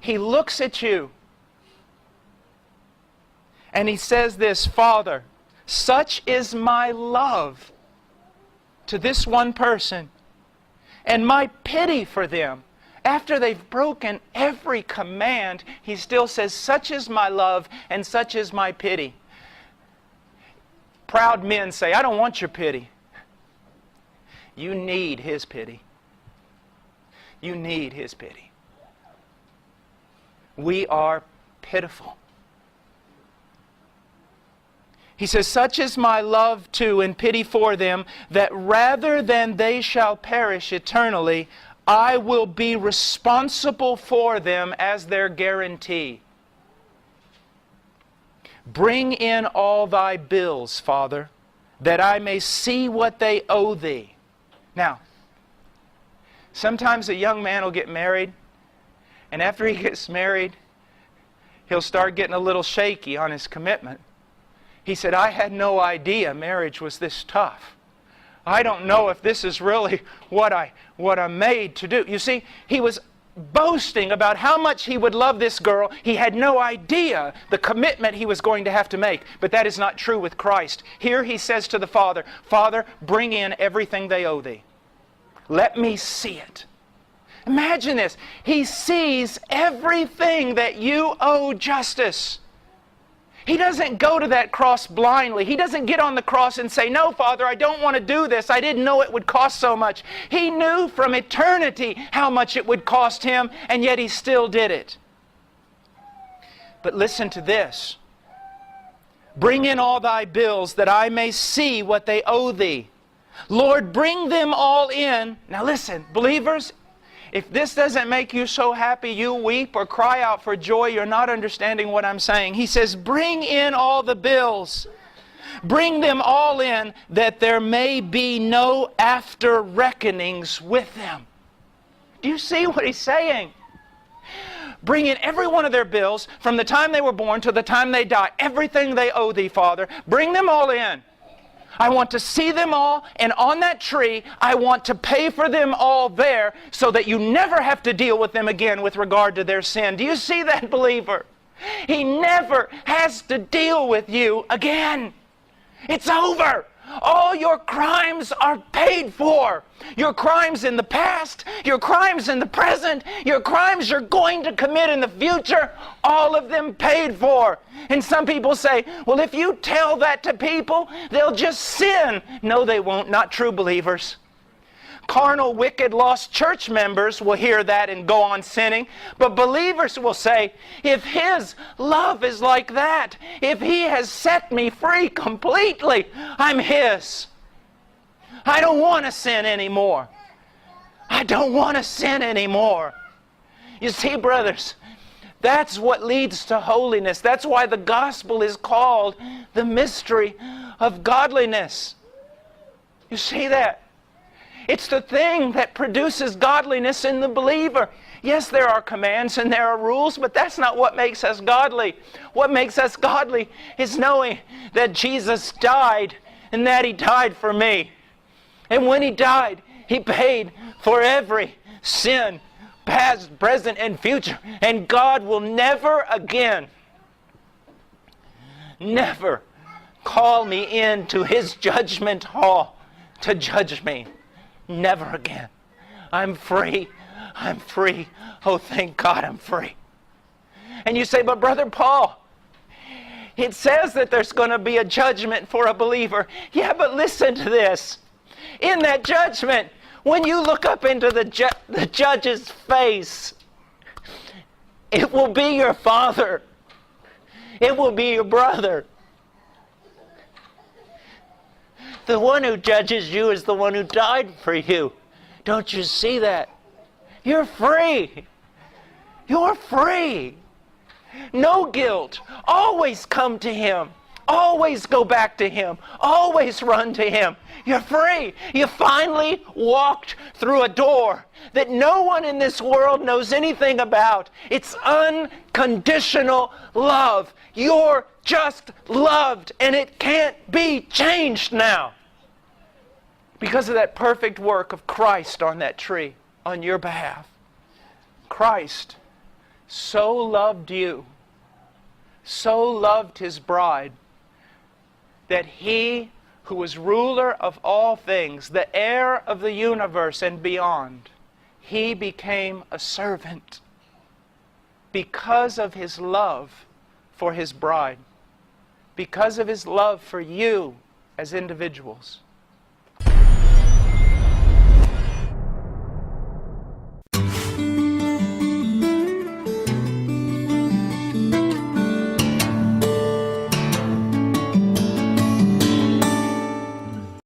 He looks at you and He says this, Father, such is my love to this one person and my pity for them. After they've broken every command, He still says, such is my love and such is my pity. Proud men say, I don't want your pity. You need His pity. You need His pity. We are pitiful. He says, such is my love to and pity for them, that rather than they shall perish eternally, I will be responsible for them as their guarantee. Bring in all thy bills, Father, that I may see what they owe thee. Now, sometimes a young man will get married, and after he gets married, he'll start getting a little shaky on his commitment. He said, I had no idea marriage was this tough. I don't know if this is really what I'm made to do. You see, he was boasting about how much he would love this girl. He had no idea the commitment he was going to have to make. But that is not true with Christ. Here he says to the Father, Father, bring in everything they owe thee. Let me see it. Imagine this. He sees everything that you owe justice. He doesn't go to that cross blindly. He doesn't get on the cross and say, no, Father, I don't want to do this. I didn't know it would cost so much. He knew from eternity how much it would cost Him, and yet He still did it. But listen to this. Bring in all thy bills that I may see what they owe thee. Lord, bring them all in. Now listen, believers, if this doesn't make you so happy you weep or cry out for joy, you're not understanding what I'm saying. He says, bring in all the bills. Bring them all in, that there may be no after reckonings with them. Do you see what He's saying? Bring in every one of their bills from the time they were born to the time they die. Everything they owe thee, Father. Bring them all in. I want to see them all, and on that tree, I want to pay for them all there so that you never have to deal with them again with regard to their sin. Do you see that, believer? He never has to deal with you again. It's over. All your crimes are paid for. Your crimes in the past, your crimes in the present, your crimes you're going to commit in the future, all of them paid for. And some people say, well, if you tell that to people, they'll just sin. No, they won't. Not true believers. Carnal, wicked, lost church members will hear that and go on sinning. But believers will say, if His love is like that, if He has set me free completely, I'm His. I don't want to sin anymore. I don't want to sin anymore. You see, brothers, that's what leads to holiness. That's why the gospel is called the mystery of godliness. You see that? It's the thing that produces godliness in the believer. Yes, there are commands and there are rules, but that's not what makes us godly. What makes us godly is knowing that Jesus died and that He died for me. And when He died, He paid for every sin, past, present, and future. And God will never again, never call me into His judgment hall to judge me. Never again. I'm free. I'm free. Oh, thank God I'm free. And you say, but Brother Paul, it says that there's going to be a judgment for a believer. Yeah, but listen to this. In that judgment, when you look up into the judge's face, it will be your father. It will be your brother. The one who judges you is the one who died for you. Don't you see that? You're free. You're free. No guilt. Always come to Him. Always go back to Him. Always run to Him. You're free. You finally walked through a door that no one in this world knows anything about. It's unconditional love. You're just loved, and it can't be changed now. Because of that perfect work of Christ on that tree, on your behalf. Christ so loved you, so loved His bride, that He who was ruler of all things, the heir of the universe and beyond, He became a servant because of His love for His bride, because of His love for you as individuals.